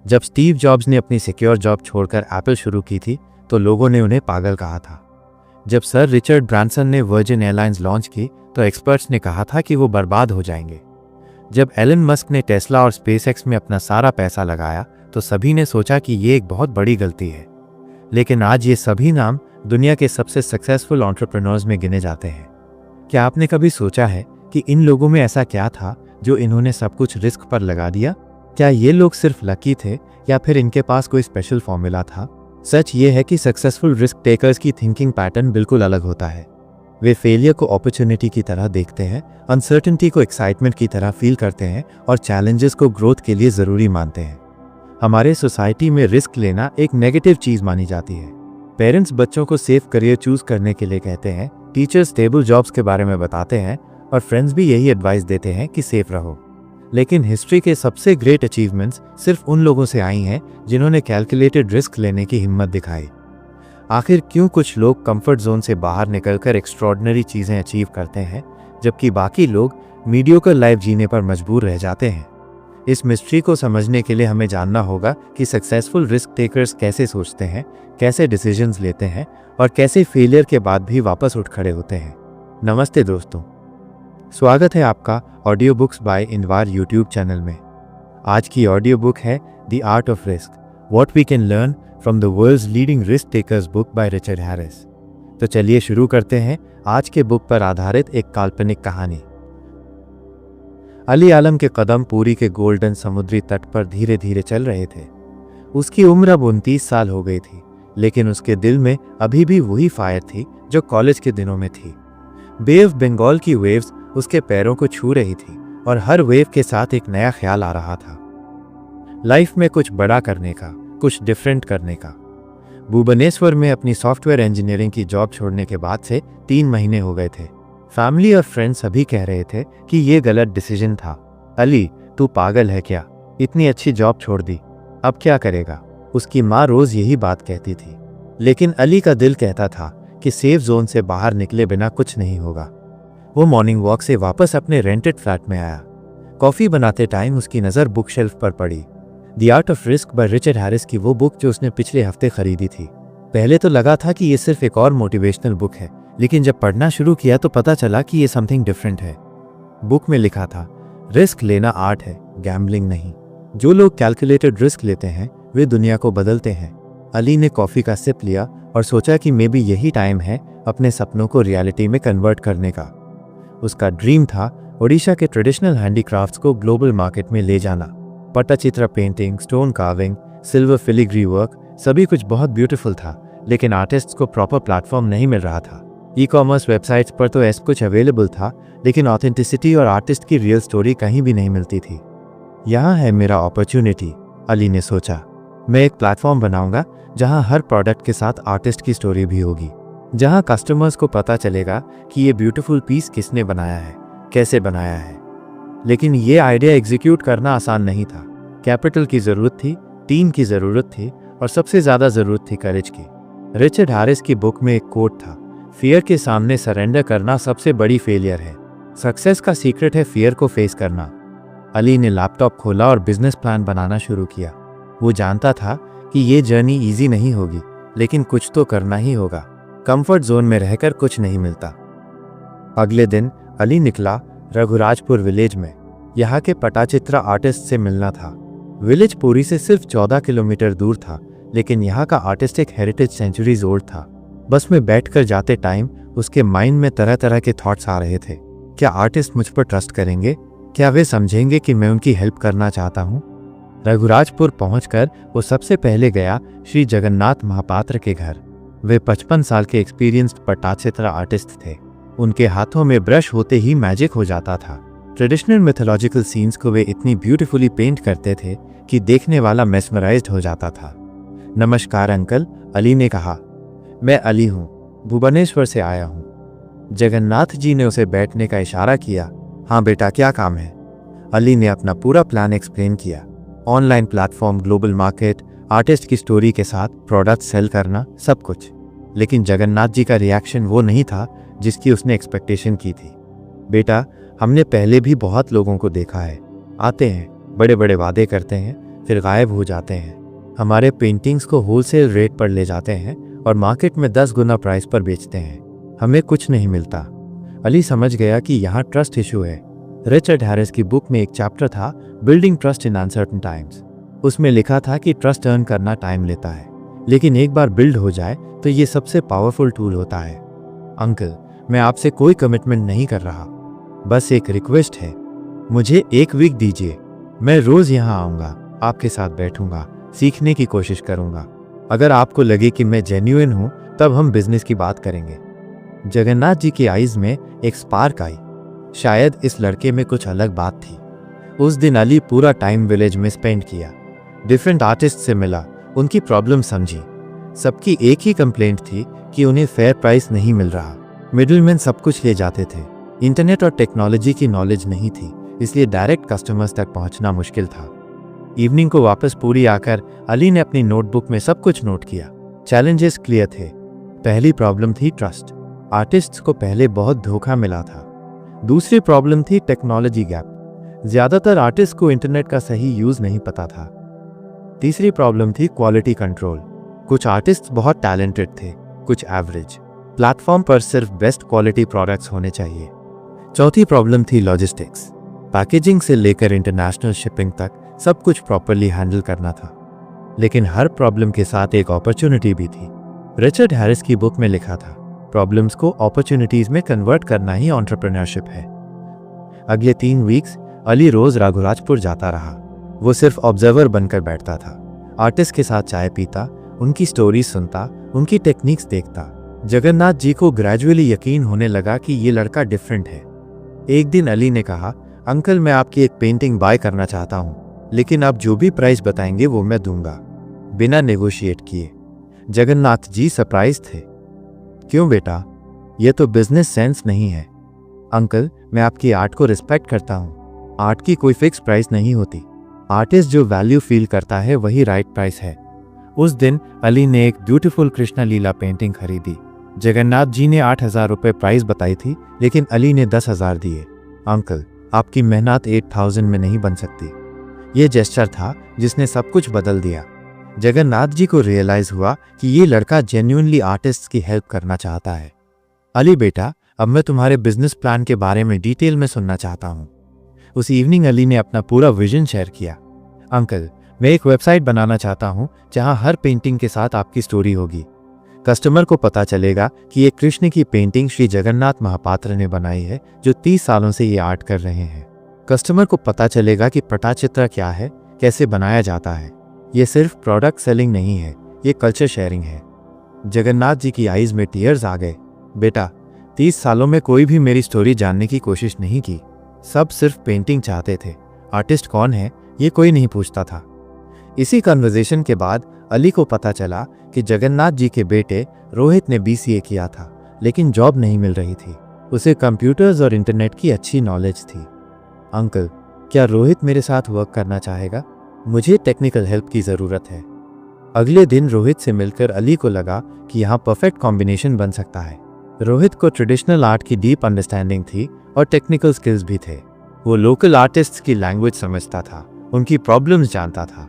जब Steve jobs ने अपनी सिक्योर जॉब छोड़कर एप्पल शुरू की थी तो लोगों ने उन्हें पागल कहा था। जब सर रिचर्ड ब्रांसन ने वर्जिन एयरलाइंस लॉन्च की तो एक्सपर्ट्स ने कहा था कि वो बर्बाद हो जाएंगे। जब एलन मस्क ने टेस्ला और स्पेसएक्स में अपना सारा पैसा लगाया तो सभी ने सोचा कि ये एक बहुत बड़ी गलती है। लेकिन आज ये सभी नाम दुनिया के सबसे सक्सेसफुल एंटरप्रेन्योर्स में गिने जाते हैं। क्या आपने कभी सोचा है कि इन लोगों में ऐसा क्या था जो इन्होंने सब कुछ रिस्क पर लगा दिया? क्या ये लोग सिर्फ लकी थे या फिर इनके पास कोई स्पेशल फॉर्मूला था? सच ये है कि सक्सेसफुल रिस्क टेकर्स की थिंकिंग पैटर्न बिल्कुल अलग होता है। वे फेलियर को अपॉर्चुनिटी की तरह देखते हैं, अनसर्टेनिटी को एक्साइटमेंट की तरह फील करते हैं और चैलेंजेस को ग्रोथ के लिए ज़रूरी मानते हैं। हमारे सोसाइटी में रिस्क लेना एक नेगेटिव चीज़ मानी जाती है। पेरेंट्स बच्चों को सेफ करियर चूज करने के लिए कहते हैं, टीचर्स स्टेबल जॉब्स के बारे में बताते हैं और फ्रेंड्स भी यही एडवाइस देते हैं कि सेफ रहो। लेकिन हिस्ट्री के सबसे ग्रेट अचीवमेंट्स सिर्फ उन लोगों से आई हैं जिन्होंने कैलकुलेटेड रिस्क लेने की हिम्मत दिखाई। आखिर क्यों कुछ लोग कंफर्ट जोन से बाहर निकलकर एक्स्ट्रॉर्डिनरी चीज़ें अचीव करते हैं जबकि बाकी लोग मीडियोकर लाइफ जीने पर मजबूर रह जाते हैं? इस मिस्ट्री को समझने के लिए हमें जानना होगा कि सक्सेसफुल रिस्क टेकर्स कैसे सोचते हैं, कैसे डिसीजंस लेते हैं और कैसे फेलियर के बाद भी वापस उठ खड़े होते हैं। नमस्ते दोस्तों, स्वागत है आपका ऑडियो बुक्स बाय इनवार यूट्यूब चैनल में। आज की ऑडियो बुक है the art of risk, what we can learn from the world's leading risk takers book by Richard Harris. तो चलिए शुरू करते हैं आज के बुक पर आधारित एक काल्पनिक कहानी। अली आलम के कदम पूरी के गोल्डन समुद्री तट पर धीरे धीरे चल रहे थे। उसकी उम्र अब 29 साल हो गई थी, लेकिन उसके दिल में अभी भी वही फायर थी जो कॉलेज के दिनों में थी। बे ऑफ बंगाल की वेव्स उसके पैरों को छू रही थी और हर वेव के साथ एक नया ख्याल आ रहा था, लाइफ में कुछ बड़ा करने का, कुछ डिफरेंट करने का। भुवनेश्वर में अपनी सॉफ्टवेयर इंजीनियरिंग की जॉब छोड़ने के बाद से 3 महीने हो गए थे। फैमिली और फ्रेंड्स सभी कह रहे थे कि ये गलत डिसीजन था। अली, तू पागल है क्या? इतनी अच्छी जॉब छोड़ दी, अब क्या करेगा? उसकी माँ रोज यही बात कहती थी। लेकिन अली का दिल कहता था कि सेफ जोन से बाहर निकले बिना कुछ नहीं होगा। वो मॉर्निंग वॉक से वापस अपने रेंटेड फ्लैट में आया। कॉफी बनाते टाइम उसकी नज़र बुक शेल्फ पर पड़ी। The art of risk bye Richard Harris की वो बुक जो उसने पिछले हफ्ते खरीदी थी। पहले तो लगा था कि ये सिर्फ एक और मोटिवेशनल बुक है, लेकिन जब पढ़ना शुरू किया तो पता चला कि ये समथिंग डिफरेंट है। बुक में लिखा था, रिस्क लेना आर्ट है, गैम्बलिंग नहीं। जो लोग कैलकुलेटेड रिस्क लेते हैं वे दुनिया को बदलते हैं। अली ने कॉफ़ी का सिप लिया और सोचा कि मे बी यही टाइम है अपने सपनों को रियलिटी में कन्वर्ट करने का। उसका ड्रीम था ओडिशा के ट्रेडिशनल हैंडीक्राफ्ट्स को ग्लोबल मार्केट में ले जाना। Pattachitra painting, stone carving, silver filigree work, सभी कुछ बहुत ब्यूटीफुल था, लेकिन आर्टिस्ट्स को प्रॉपर प्लेटफॉर्म नहीं मिल रहा था। ई-कॉमर्स वेबसाइट्स पर तो ऐसा कुछ अवेलेबल था, लेकिन ऑथेंटिसिटी और आर्टिस्ट की रियल स्टोरी कहीं भी नहीं मिलती थी। यहाँ है मेरा अपॉर्चुनिटी, अली ने सोचा। मैं एक प्लेटफॉर्म बनाऊंगा जहाँ हर प्रोडक्ट के साथ आर्टिस्ट की स्टोरी भी होगी, जहाँ कस्टमर्स को पता चलेगा कि ये ब्यूटीफुल पीस किसने बनाया है, कैसे बनाया है। लेकिन ये आइडिया एग्जीक्यूट करना आसान नहीं था। कैपिटल की ज़रूरत थी, टीम की ज़रूरत थी और सबसे ज़्यादा ज़रूरत थी करेज की। रिचर्ड हैरिस की बुक में एक कोट था, फियर के सामने सरेंडर करना सबसे बड़ी फेलियर है, सक्सेस का सीक्रेट है फियर को फेस करना। अली ने लैपटॉप खोला और बिजनेस प्लान बनाना शुरू किया। वो जानता था कि ये जर्नी इजी नहीं होगी, लेकिन कुछ तो करना ही होगा। कंफर्ट जोन में रहकर कुछ नहीं मिलता। अगले दिन अली निकला रघुराजपुर विलेज में। यहाँ के पट्टचित्र आर्टिस्ट से मिलना था। विलेज पुरी से सिर्फ 14 किलोमीटर दूर था, लेकिन यहाँ का आर्टिस्टिक हेरिटेज सेंचुरीज ओल्ड था। बस में बैठकर जाते टाइम उसके माइंड में तरह तरह के थॉट्स आ रहे थे। क्या आर्टिस्ट मुझ पर ट्रस्ट करेंगे? क्या वे समझेंगे कि मैं उनकी हेल्प करना चाहता हूँ? रघुराजपुर पहुंचकर वो सबसे पहले गया श्री जगन्नाथ महापात्र के घर। वे 55 साल के एक्सपीरियंस्ड पट्टचित्र आर्टिस्ट थे। उनके हाथों में ब्रश होते ही मैजिक हो जाता था। ट्रेडिशनल मिथोलॉजिकल सीन्स को वे इतनी ब्यूटीफुली पेंट करते थे कि देखने वाला मेस्मराइज्ड हो जाता था। नमस्कार अंकल, अली ने कहा। मैं अली हूँ, भुवनेश्वर से आया हूँ। जगन्नाथ जी ने उसे बैठने का इशारा किया। हाँ बेटा, क्या काम है? अली ने अपना पूरा प्लान एक्सप्लेन किया। Online platform, global market, artist की स्टोरी के साथ प्रोडक्ट सेल करना, सब कुछ। लेकिन जगन्नाथ जी का रिएक्शन वो नहीं था जिसकी उसने एक्सपेक्टेशन की थी। बेटा, हमने पहले भी बहुत लोगों को देखा है, आते हैं, बड़े बड़े वादे करते हैं, फिर गायब हो जाते हैं। हमारे पेंटिंग्स को होलसेल रेट पर ले जाते हैं और मार्केट में 10 गुना प्राइस पर बेचते हैं। हमें कुछ नहीं मिलता। अली समझ गया कि यहाँ ट्रस्ट इशू है। रिचर्ड हैरिस की बुक में एक चैप्टर था, building trust in uncertain times. उसमें लिखा था कि ट्रस्ट अर्न करना टाइम लेता है, लेकिन एक बार बिल्ड हो जाए तो ये सबसे पावरफुल टूल होता है। अंकल, मैं आपसे कोई कमिटमेंट नहीं कर रहा, बस एक रिक्वेस्ट है। मुझे 1 वीक दीजिए। मैं रोज यहाँ आऊँगा, आपके साथ बैठूंगा, सीखने की कोशिश करूंगा। अगर आपको लगे कि मैं जेन्युइन हूं, तब हम बिजनेस की बात करेंगे। जगन्नाथ जी की आईज में एक स्पार्क आई। शायद इस लड़के में कुछ अलग बात थी। उस दिन अली पूरा टाइम विलेज में स्पेंड किया। डिफरेंट आर्टिस्ट से मिला, उनकी प्रॉब्लम समझी। सबकी एक ही कंप्लेंट थी कि उन्हें फेयर प्राइस नहीं मिल रहा। मिडिलमैन सब कुछ ले जाते थे। इंटरनेट और टेक्नोलॉजी की नॉलेज नहीं थी, इसलिए डायरेक्ट कस्टमर्स तक पहुंचना मुश्किल था। इवनिंग को वापस पूरी आकर अली ने अपनी नोटबुक में सब कुछ नोट किया। चैलेंजेस क्लियर थे। पहली प्रॉब्लम थी ट्रस्ट। आर्टिस्ट्स को पहले बहुत धोखा मिला था। दूसरी प्रॉब्लम थी टेक्नोलॉजी गैप। ज्यादातर आर्टिस्ट को इंटरनेट का सही यूज नहीं पता था। तीसरी प्रॉब्लम थी क्वालिटी कंट्रोल। कुछ आर्टिस्ट बहुत टैलेंटेड थे, कुछ एवरेज। प्लेटफॉर्म पर सिर्फ बेस्ट क्वालिटी प्रोडक्ट्स होने चाहिए। चौथी प्रॉब्लम थी लॉजिस्टिक्स। पैकेजिंग से लेकर इंटरनेशनल शिपिंग तक सब कुछ प्रॉपर्ली हैंडल करना था। लेकिन हर प्रॉब्लम के साथ एक अपॉर्चुनिटी भी थी। रिचर्ड हैरिस की बुक में लिखा था, प्रॉब्लम्स को अपॉर्चुनिटीज में कन्वर्ट करना ही एंटरप्रेन्योरशिप है। अगले 3 वीक्स अली रोज रघुराजपुर जाता रहा। वो सिर्फ ऑब्जर्वर बनकर बैठता था। आर्टिस्ट के साथ चाय पीता, उनकी स्टोरी सुनता, उनकी टेक्निक्स देखता। जगन्नाथ जी को ग्रेजुअली यकीन होने लगा कि ये लड़का डिफरेंट है। एक दिन अली ने कहा, अंकल, मैं आपकी एक पेंटिंग बाय करना चाहता हूँ, लेकिन आप जो भी प्राइस बताएंगे वो मैं दूंगा, बिना नेगोशिएट किए। जगन्नाथ जी सरप्राइज थे। क्यों बेटा, ये तो बिजनेस सेंस नहीं है। अंकल, मैं आपकी आर्ट को रिस्पेक्ट करता हूँ। आर्ट की कोई फिक्स प्राइस नहीं होती। आर्टिस्ट जो वैल्यू फील करता है वही राइट प्राइस है। उस दिन अली ने एक ब्यूटीफुल कृष्ण लीला पेंटिंग खरीदी। जगन्नाथ जी ने 8,000 रुपये प्राइस बताई थी, लेकिन अली ने 10,000 दिए। अंकल, आपकी मेहनत 8,000 में नहीं बन सकती। ये जेस्चर था जिसने सब कुछ बदल दिया। जगन्नाथ जी को रियलाइज हुआ कि ये लड़का जेन्युइनली आर्टिस्ट की हेल्प करना चाहता है। अली बेटा, अब मैं तुम्हारे बिजनेस प्लान के बारे में डिटेल में सुनना चाहता हूँ। उस इवनिंग अली ने अपना पूरा विजन शेयर किया। अंकल, मैं एक वेबसाइट बनाना चाहता हूँ जहाँ हर पेंटिंग के साथ आपकी स्टोरी होगी। कस्टमर को पता चलेगा कि ये कृष्ण की पेंटिंग श्री जगन्नाथ महापात्र ने बनाई है, जो 30 सालों से ये आर्ट कर रहे हैं। कस्टमर को पता चलेगा कि पटाचित्र क्या है, कैसे बनाया जाता है। ये सिर्फ प्रोडक्ट सेलिंग नहीं है, ये कल्चर शेयरिंग है। जगन्नाथ जी की आईज में टीयर्स आ गए। बेटा, 30 सालों में कोई भी मेरी स्टोरी जानने की कोशिश नहीं की। सब सिर्फ पेंटिंग चाहते थे। आर्टिस्ट कौन है ये कोई नहीं पूछता था। इसी कन्वर्सेशन के बाद अली को पता चला कि जगन्नाथ जी के बेटे रोहित ने BCA किया था, लेकिन जॉब नहीं मिल रही थी। उसे कंप्यूटर्स और इंटरनेट की अच्छी नॉलेज थी। अंकल, क्या रोहित मेरे साथ वर्क करना चाहेगा? मुझे टेक्निकल हेल्प की ज़रूरत है। अगले दिन रोहित से मिलकर अली को लगा कि यहाँ परफेक्ट कॉम्बिनेशन बन सकता है। रोहित को ट्रेडिशनल आर्ट की डीप अंडरस्टैंडिंग थी और टेक्निकल स्किल्स भी थे। वो लोकल आर्टिस्ट्स की लैंग्वेज समझता था, उनकी प्रॉब्लम्स जानता था।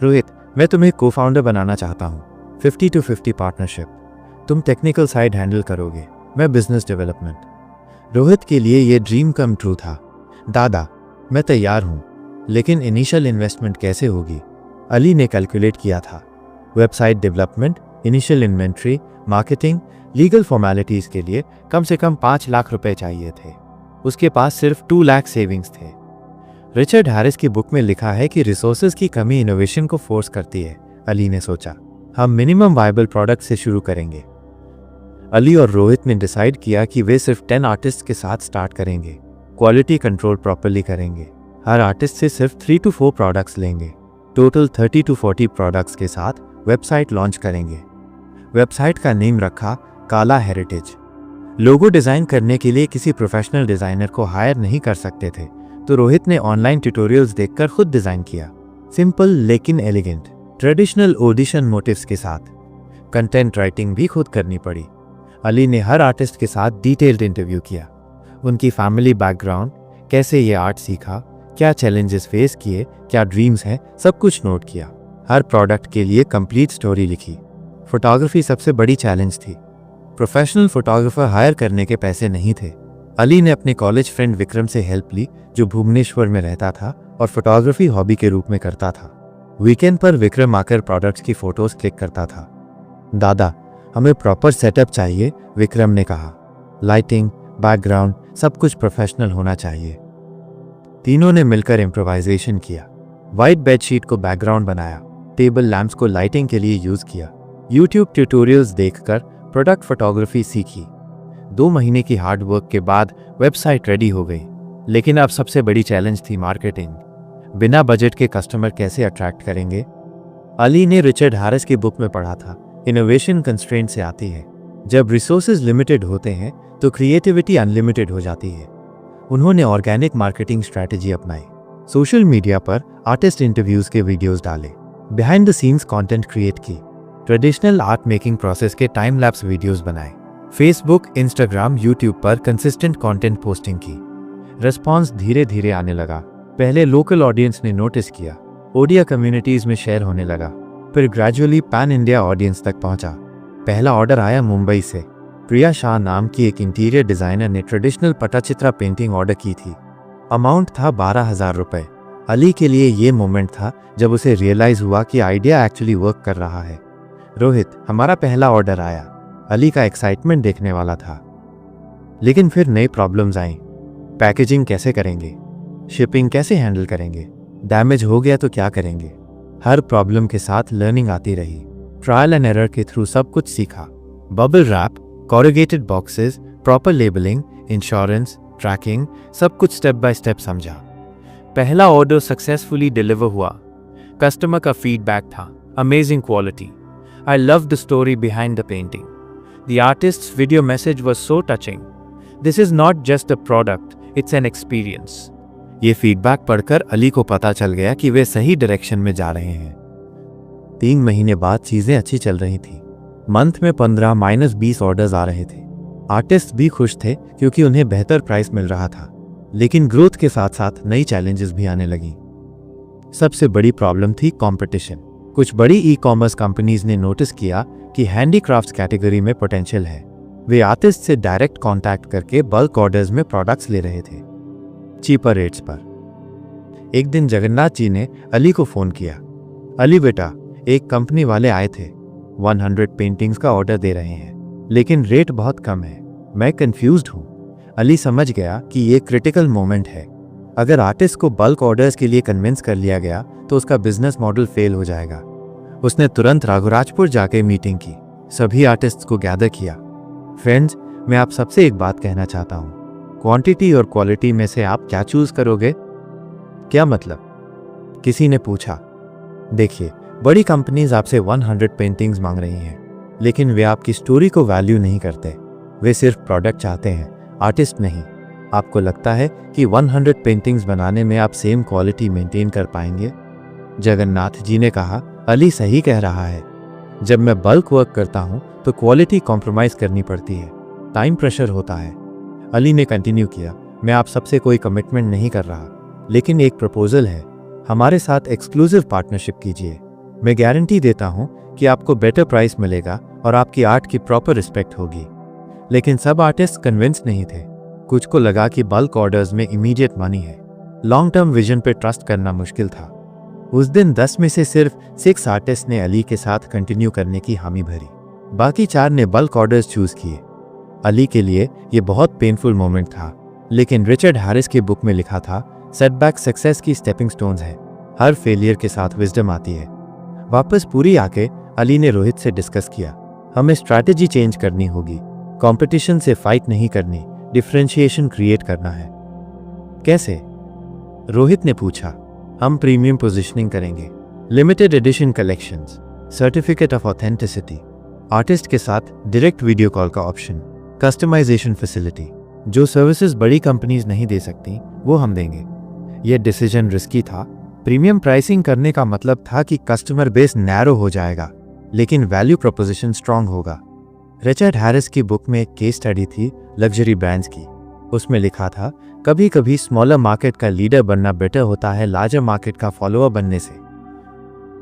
रोहित, मैं तुम्हें को-फाउंडर बनाना चाहता हूँ। 50-50 पार्टनरशिप। तुम टेक्निकल साइड हैंडल करोगे, मैं बिजनेस डेवलपमेंट। रोहित के लिए ये ड्रीम कम ट्रू था। दादा, मैं तैयार हूँ, लेकिन इनिशियल इन्वेस्टमेंट कैसे होगी? अली ने कैलकुलेट किया था। Website development, initial inventory, marketing, legal formalities के लिए कम से कम 5 लाख रुपए चाहिए थे। उसके पास सिर्फ 2 लाख सेविंग्स थे। रिचर्ड हैरिस की बुक में लिखा है कि रिसोर्सेज की कमी इनोवेशन को फोर्स करती है। अली ने सोचा, हम मिनिमम वायबल प्रोडक्ट से शुरू करेंगे। अली और रोहित ने डिसाइड किया कि वे सिर्फ 10 आर्टिस्ट के साथ स्टार्ट करेंगे। क्वालिटी कंट्रोल प्रॉपर्ली करेंगे। हर आर्टिस्ट से सिर्फ 3 to 4 प्रोडक्ट्स लेंगे। टोटल 30 to 40 प्रोडक्ट्स के साथ वेबसाइट लॉन्च करेंगे। वेबसाइट का नेम रखा काला हेरिटेज। लोगो डिज़ाइन करने के लिए किसी प्रोफेशनल डिज़ाइनर को हायर नहीं कर सकते थे, तो रोहित ने ऑनलाइन ट्यूटोरियल्स देखकर खुद डिज़ाइन किया। सिंपल लेकिन एलिगेंट, ट्रेडिशनल ऑडिशन मोटिव्स के साथ। कंटेंट राइटिंग भी खुद करनी पड़ी। अली ने हर आर्टिस्ट के साथ डिटेल्ड इंटरव्यू किया। उनकी फैमिली बैकग्राउंड, कैसे ये आर्ट सीखा, क्या चैलेंजेस फेस किए, क्या ड्रीम्स हैं, सब कुछ नोट किया। हर प्रोडक्ट के लिए कंप्लीट स्टोरी लिखी। फोटोग्राफी सबसे बड़ी चैलेंज थी। प्रोफेशनल फोटोग्राफर हायर करने के पैसे नहीं थे। अली ने अपने कॉलेज फ्रेंड विक्रम से हेल्प ली, जो भुवनेश्वर में रहता था और फोटोग्राफी हॉबी के रूप में करता था। वीकेंड पर विक्रम आकर प्रोडक्ट्स की फोटोज क्लिक करता था। दादा, हमें प्रॉपर सेटअप चाहिए, विक्रम ने कहा। लाइटिंग, बैकग्राउंड, सब कुछ प्रोफेशनल होना चाहिए। तीनों ने मिलकर इम्प्रोवाइजेशन किया। वाइट बेडशीट को बैकग्राउंड बनाया, टेबल लैंप्स को लाइटिंग के लिए यूज किया। यूट्यूब ट्यूटोरियल्स देखकर प्रोडक्ट फोटोग्राफी सीखी। 2 महीने की हार्ड वर्क के बाद वेबसाइट रेडी हो गई। लेकिन अब सबसे बड़ी चैलेंज थी मार्केटिंग। बिना बजट के कस्टमर कैसे अट्रैक्ट करेंगे? अली ने रिचर्ड हैरिस की बुक में पढ़ा था, इनोवेशन कंस्ट्रेंट से आती है। जब रिसोर्सेज लिमिटेड होते हैं तो क्रिएटिविटी अनलिमिटेड हो जाती है। उन्होंने ऑर्गेनिक मार्केटिंग स्ट्रैटेजी अपनाई। सोशल मीडिया पर आर्टिस्ट इंटरव्यूज के वीडियोस डाले, behind the scenes content create की, ट्रेडिशनल आर्ट मेकिंग प्रोसेस के टाइम लैप्स वीडियोस बनाए। फेसबुक, इंस्टाग्राम, यूट्यूब पर कंसिस्टेंट कंटेंट पोस्टिंग की। रिस्पॉन्स धीरे धीरे आने लगा। पहले लोकल ऑडियंस ने नोटिस किया, ओडिया कम्युनिटीज में शेयर होने लगा, फिर ग्रेजुअली पैन इंडिया ऑडियंस तक पहुंचा। पहला ऑर्डर आया मुंबई से। प्रिया शाह नाम की एक इंटीरियर डिजाइनर ने ट्रेडिशनल पट्टचित्रा पेंटिंग ऑर्डर की थी। अमाउंट था 12,000 रुपए। अली के लिए ये मोमेंट था जब उसे रियलाइज हुआ कि आइडिया एक्चुअली वर्क कर रहा है। रोहित, हमारा पहला ऑर्डर आया। अली का एक्साइटमेंट देखने वाला था। लेकिन फिर नई प्रॉब्लम्स आईं। पैकेजिंग कैसे करेंगे? शिपिंग कैसे हैंडल करेंगे? डैमेज हो गया तो क्या करेंगे? हर प्रॉब्लम के साथ लर्निंग आती रही। ट्रायल एंड एरर के थ्रू सब कुछ सीखा। Bubble wrap, corrugated boxes, proper labelling, insurance, tracking, सब कुछ स्टेप बाय स्टेप समझा। पहला ऑर्डर सक्सेसफुली डिलीवर हुआ। कस्टमर का फीडबैक था, amazing quality, I love the story behind the painting, the artist's video message was so touching, this is not just a product, it's an experience. ये feedback पढ़कर अली को पता चल गया कि वे सही डायरेक्शन में जा रहे हैं। 3 महीने बाद चीजें अच्छी चल रही थी। मंथ में 15-20 ऑर्डर्स आ रहे थे। आर्टिस्ट भी खुश थे क्योंकि उन्हें बेहतर प्राइस मिल रहा था। लेकिन ग्रोथ के साथ साथ नई चैलेंजेस भी आने लगी। सबसे बड़ी प्रॉब्लम थी कंपटीशन। कुछ बड़ी ई कॉमर्स कंपनीज ने नोटिस किया कि हैंडीक्राफ्ट्स कैटेगरी में पोटेंशियल है। वे आर्टिस्ट से डायरेक्ट कांटेक्ट करके बल्क ऑर्डर्स में प्रोडक्ट्स ले रहे थे, चीपर रेट्स पर। एक दिन जगन्नाथ जी ने अली को फोन किया। अली बेटा, एक कंपनी वाले आए थे, 100 पेंटिंग्स का ऑर्डर दे रहे हैं, लेकिन रेट बहुत कम है। मैं कंफ्यूज्ड हूं। अली समझ गया कि ये क्रिटिकल मोमेंट है। अगर आर्टिस्ट को बल्क ऑर्डर्स के लिए कन्विंस कर लिया गया तो उसका बिजनेस मॉडल फेल हो जाएगा। उसने तुरंत राघुराजपुर जाके मीटिंग की, सभी आर्टिस्ट्स को गैदर किया। फ्रेंड्स, मैं आप सबसे एक बात कहना चाहता हूँ, क्वांटिटी और क्वालिटी में से आप क्या चूज करोगे? क्या मतलब? किसी ने पूछा। देखिए, बड़ी कंपनीज आपसे 100 पेंटिंग्स मांग रही हैं, लेकिन वे आपकी स्टोरी को वैल्यू नहीं करते। वे सिर्फ प्रोडक्ट चाहते हैं, आर्टिस्ट नहीं। आपको लगता है कि 100 पेंटिंग्स बनाने में आप सेम क्वालिटी मेंटेन कर पाएंगे? जगन्नाथ जी ने कहा, अली सही कह रहा है। जब मैं बल्क वर्क करता हूं तो क्वालिटी कॉम्प्रोमाइज करनी पड़ती है, टाइम प्रेशर होता है। अली ने कंटिन्यू किया, मैं आप सबसे कोई कमिटमेंट नहीं कर रहा, लेकिन एक प्रपोजल है, हमारे साथ एक्सक्लूसिव पार्टनरशिप कीजिए। मैं गारंटी देता हूं कि आपको बेटर प्राइस मिलेगा और आपकी आर्ट की प्रॉपर रिस्पेक्ट होगी। लेकिन सब आर्टिस्ट कन्विंस नहीं थे। कुछ को लगा कि बल्क ऑर्डर्स में इमीडिएट मनी है, लॉन्ग टर्म विजन पे ट्रस्ट करना मुश्किल था। उस दिन 10 में से सिर्फ 6 आर्टिस्ट ने अली के साथ कंटिन्यू करने की हामी भरी, बाकी 4 ने बल्क ऑर्डर्स चूज किए। अली के लिए ये बहुत पेनफुल मोमेंट था, लेकिन रिचर्ड हैरिस की बुक में लिखा था, सेटबैक सक्सेस की स्टेपिंग स्टोन्स है, हर फेलियर के साथ विजडम आती है। वापस पूरी आके अली ने रोहित से डिस्कस किया, हमें स्ट्रैटेजी चेंज करनी होगी, कंपटीशन से फाइट नहीं करनी, डिफरेंशिएशन क्रिएट करना है। कैसे? रोहित ने पूछा। हम प्रीमियम पोजीशनिंग करेंगे, limited edition collections, certificate of authenticity, artist के साथ डायरेक्ट वीडियो कॉल का ऑप्शन, कस्टमाइजेशन फैसिलिटी। जो सर्विसेज बड़ी कंपनीज नहीं दे सकती वो हम देंगे। यह डिसीजन रिस्की था। प्रीमियम प्राइसिंग करने का मतलब था कि कस्टमर बेस नैरो हो जाएगा, लेकिन वैल्यू प्रोपोजिशन स्ट्रांग होगा। रिचर्ड हैरिस की बुक में एक केस स्टडी थी लग्जरी ब्रांड्स की। उसमें लिखा था, कभी कभी स्मॉलर मार्केट का लीडर बनना बेटर होता है लार्जर मार्केट का फॉलोअर बनने से।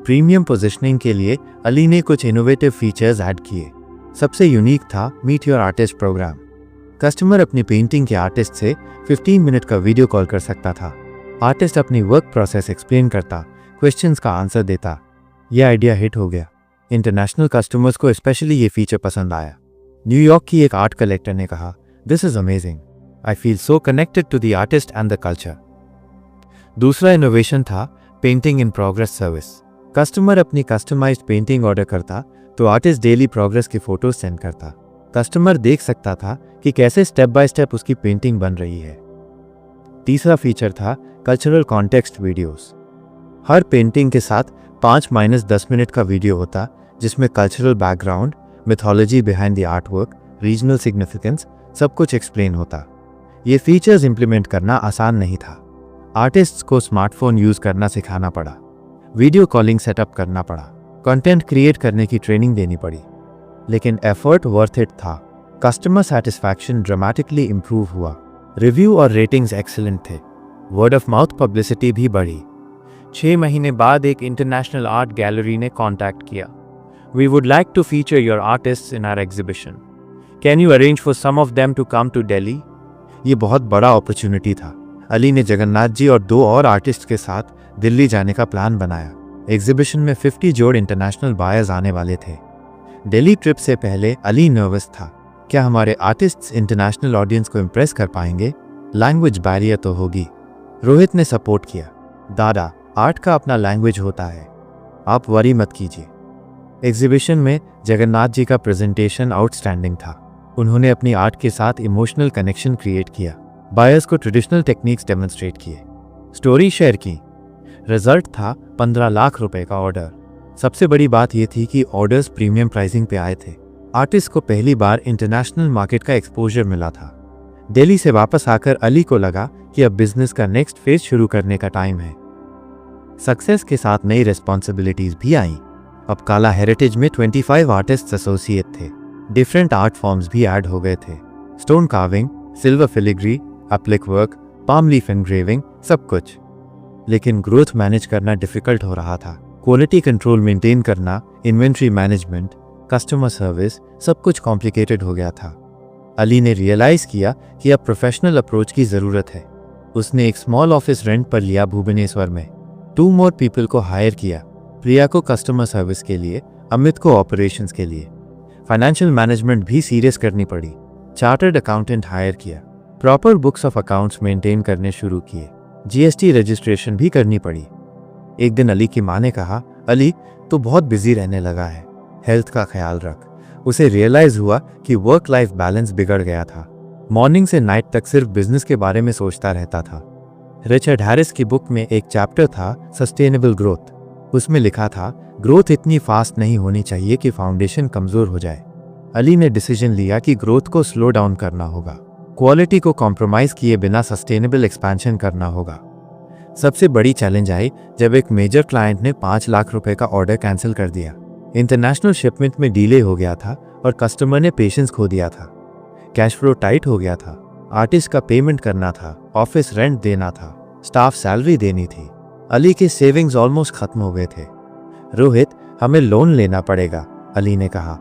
प्रीमियम पोजीशनिंग के लिए अली ने कुछ इनोवेटिव फीचर्स ऐड किए। सबसे यूनिक था meet your artist programme. Customer अपनी पेंटिंग के आर्टिस्ट से 15 मिनट का वीडियो कॉल कर सकता था। आर्टिस्ट अपनी वर्क प्रोसेस एक्सप्लेन करता, क्वेश्चंस का आंसर देता। यह आइडिया हिट हो गया। इंटरनेशनल कस्टमर्स को स्पेशली ये फीचर पसंद आया। न्यूयॉर्क की एक आर्ट कलेक्टर ने कहा, this is amazing, I feel so connected to the artist and the culture. दूसरा इनोवेशन था painting in progress service. Customer अपनी कस्टमाइज्ड पेंटिंग ऑर्डर करता तो आर्टिस्ट डेली प्रोग्रेस की फोटोज सेंड करता। कस्टमर देख सकता था कि कैसे स्टेप बाय स्टेप उसकी पेंटिंग बन रही है। तीसरा फीचर था कल्चरल कॉन्टेक्स्ट वीडियोस। हर पेंटिंग के साथ 5-10 मिनट का वीडियो होता जिसमें cultural background, mythology behind the artwork, regional significance सब कुछ एक्सप्लेन होता। ये फीचर्स इंप्लीमेंट करना आसान नहीं था। आर्टिस्ट्स को स्मार्टफोन यूज करना सिखाना पड़ा, वीडियो कॉलिंग सेटअप करना पड़ा, कंटेंट क्रिएट करने की ट्रेनिंग देनी पड़ी, लेकिन एफर्ट वर्थ इट था। कस्टमर सैटिस्फैक्शन ड्रामेटिकली इंप्रूव हुआ। रिव्यू और रेटिंग्स एक्सीलेंट थे। वर्ड ऑफ माउथ पब्लिसिटी भी बढ़ी। 6 महीने बाद एक इंटरनेशनल आर्ट गैलरी ने कॉन्टैक्ट किया। We would like to feature your artists in our exhibition, can you arrange for some of them to come to Delhi. ये बहुत बड़ा अपॉर्चुनिटी था। अली ने जगन्नाथ जी और 2 और आर्टिस्ट के साथ दिल्ली जाने का प्लान बनाया। एग्जीबिशन में 50 जोड़ इंटरनेशनल बायर्स आने वाले थे। दिल्ली ट्रिप से पहले अली नर्वस था, क्या हमारे आर्टिस्ट्स इंटरनेशनल ऑडियंस को इम्प्रेस कर पाएंगे? लैंग्वेज बैरियर तो होगी। रोहित ने सपोर्ट किया, दादा आर्ट का अपना लैंग्वेज होता है, आप वरी मत कीजिए। एग्जीबिशन में जगन्नाथ जी का प्रेजेंटेशन आउटस्टैंडिंग था। उन्होंने अपनी आर्ट के साथ इमोशनल कनेक्शन क्रिएट किया। बायर्स को ट्रेडिशनल टेक्निक्स डेमोन्स्ट्रेट किए, स्टोरी शेयर की। रिजल्ट था 15 लाख रुपए का ऑर्डर। सबसे बड़ी बात यह थी कि ऑर्डर्स प्रीमियम प्राइसिंग पे आए थे। आर्टिस्ट को पहली बार इंटरनेशनल मार्केट का एक्सपोजर मिला था। दिल्ली से वापस आकर अली को लगा कि अब बिजनेस का नेक्स्ट फेज शुरू करने का टाइम है। सक्सेस के साथ नई रिस्पॉन्सिबिलिटीज भी आईं। अब काला हेरिटेज में 25 आर्टिस्ट एसोसिएट थे। डिफरेंट आर्ट फॉर्म्स भी ऐड हो गए थे, stone carving, silver filigree, applique work, palm leaf engraving, सब कुछ। लेकिन ग्रोथ मैनेज करना डिफिकल्ट हो रहा था। क्वालिटी कंट्रोल मेंटेन करना, इन्वेंट्री मैनेजमेंट, कस्टमर सर्विस, सब कुछ कॉम्प्लिकेटेड हो गया था। अली ने रियलाइज किया कि अब प्रोफेशनल अप्रोच की जरूरत है। उसने एक स्मॉल ऑफिस रेंट पर लिया भुवनेश्वर में। 2 मोर पीपल को हायर किया, प्रिया को कस्टमर सर्विस के लिए, अमित को ऑपरेशंस के लिए। फाइनेंशियल मैनेजमेंट भी सीरियस करनी पड़ी। चार्टर्ड अकाउंटेंट हायर किया, proper books of accounts maintain करने शुरू किए, जीएसटी रजिस्ट्रेशन भी करनी पड़ी। एक दिन अली की माँ ने कहा, अली तो बहुत बिजी रहने लगा है, हेल्थ का ख्याल रख। उसे रियलाइज हुआ कि वर्क लाइफ बैलेंस बिगड़ गया था। मॉर्निंग से नाइट तक सिर्फ बिजनेस के बारे में सोचता रहता था। रिचर्ड हैरिस की बुक में एक चैप्टर था सस्टेनेबल ग्रोथ। उसमें लिखा था, ग्रोथ इतनी फास्ट नहीं होनी चाहिए कि फाउंडेशन कमजोर हो जाए। अली ने डिसीजन लिया कि ग्रोथ को स्लो डाउन करना होगा, क्वालिटी को कॉम्प्रोमाइज किए बिना सस्टेनेबल एक्सपेंशन करना होगा। सबसे बड़ी चैलेंज आई जब एक मेजर क्लाइंट ने 5 लाख रुपए का ऑर्डर कैंसिल कर दिया। इंटरनेशनल शिपमेंट में डिले हो गया था और कस्टमर ने पेशेंस खो दिया था। कैश फ्लो टाइट हो गया था। आर्टिस्ट का पेमेंट करना था, ऑफिस रेंट देना था, स्टाफ सैलरी देनी थी। अली के सेविंग्स ऑलमोस्ट खत्म हो गए थे। रोहित, हमें लोन लेना पड़ेगा, अली ने कहा।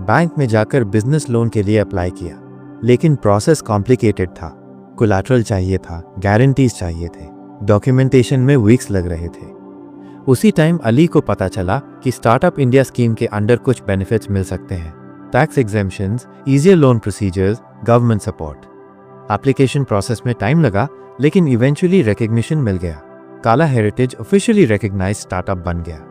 बैंक में जाकर बिजनेस लोन के लिए अप्लाई किया, लेकिन प्रोसेस कॉम्प्लिकेटेड था। कोलैटरल चाहिए था, गारंटीज चाहिए थे, डॉक्यूमेंटेशन में वीक्स लग रहे थे। उसी टाइम अली को पता चला कि स्टार्टअप इंडिया स्कीम के अंडर कुछ बेनिफिट्स मिल सकते हैं, tax exemptions, easier loan procedures, government support. Application process में टाइम लगा, लेकिन इवेंचुअली रिकग्निशन मिल गया। काला हेरिटेज ऑफिशियली रिकग्नाइज स्टार्टअप बन गया।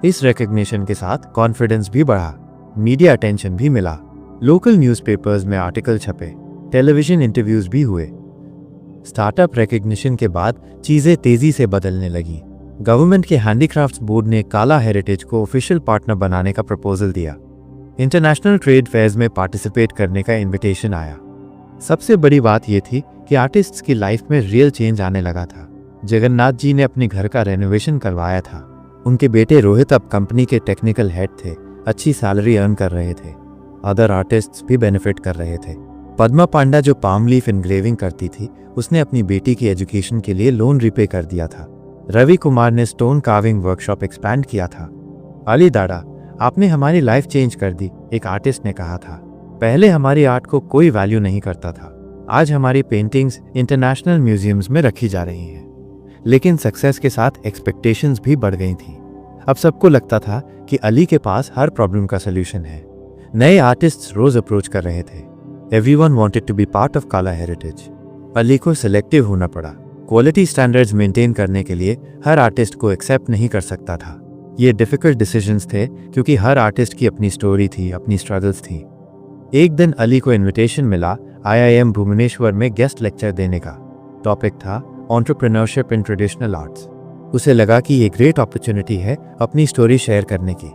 इस रिकग्निशन के साथ कॉन्फिडेंस भी बढ़ा, मीडिया अटेंशन भी मिला। लोकल न्यूज़पेपर्स में आर्टिकल छपे, टेलीविजन इंटरव्यूज भी हुए। स्टार्टअप रिकग्निशन के बाद चीजें तेजी से बदलने लगी। गवर्नमेंट के हैंडीक्राफ्ट्स बोर्ड ने काला हेरिटेज को ऑफिशियल पार्टनर बनाने का प्रपोजल दिया। इंटरनेशनल ट्रेड फेयर्स में पार्टिसिपेट करने का इनविटेशन आया। सबसे बड़ी बात यह थी कि आर्टिस्ट्स की लाइफ में रियल चेंज आने लगा था। जगन्नाथ जी ने अपने घर का रेनोवेशन करवाया था। उनके बेटे रोहित अब कंपनी के टेक्निकल हेड थे, अच्छी सैलरी अर्न कर रहे थे। अदर आर्टिस्ट्स भी बेनिफिट कर रहे थे। पद्मा पांडा जो पाम लीफ एनग्रेविंग करती थी, उसने अपनी बेटी की एजुकेशन के लिए लोन रिपे कर दिया था। रवि कुमार ने स्टोन कार्विंग वर्कशॉप एक्सपैंड किया था। अली दादा, आपने हमारी लाइफ चेंज कर दी, एक आर्टिस्ट ने कहा था। पहले हमारी आर्ट को कोई वैल्यू नहीं करता था। आज हमारी पेंटिंग्स इंटरनेशनल म्यूजियम्स में रखी जा रही हैं। लेकिन सक्सेस के साथ एक्सपेक्टेशंस भी बढ़ गई थी। अब सबको लगता था कि अली के पास हर प्रॉब्लम का सलूशन है। नए आर्टिस्ट्स रोज अप्रोच कर रहे थे। Everyone wanted to be part of काला हेरिटेज। अली को सिलेक्टिव होना पड़ा। क्वालिटी स्टैंडर्ड्स मेंटेन करने के लिए हर आर्टिस्ट को एक्सेप्ट नहीं कर सकता था। ये डिफिकल्ट डिसीजंस थे क्योंकि हर आर्टिस्ट की अपनी स्टोरी थी, अपनी स्ट्रगल्स थी। एक दिन अली को इनविटेशन मिला IIM भुवनेश्वर में गेस्ट लेक्चर देने का। टॉपिक था एंटरप्रेन्योरशिप इन ट्रेडिशनल आर्ट्स। उसे लगा कि ये ग्रेट अपॉर्चुनिटी है अपनी स्टोरी शेयर करने की।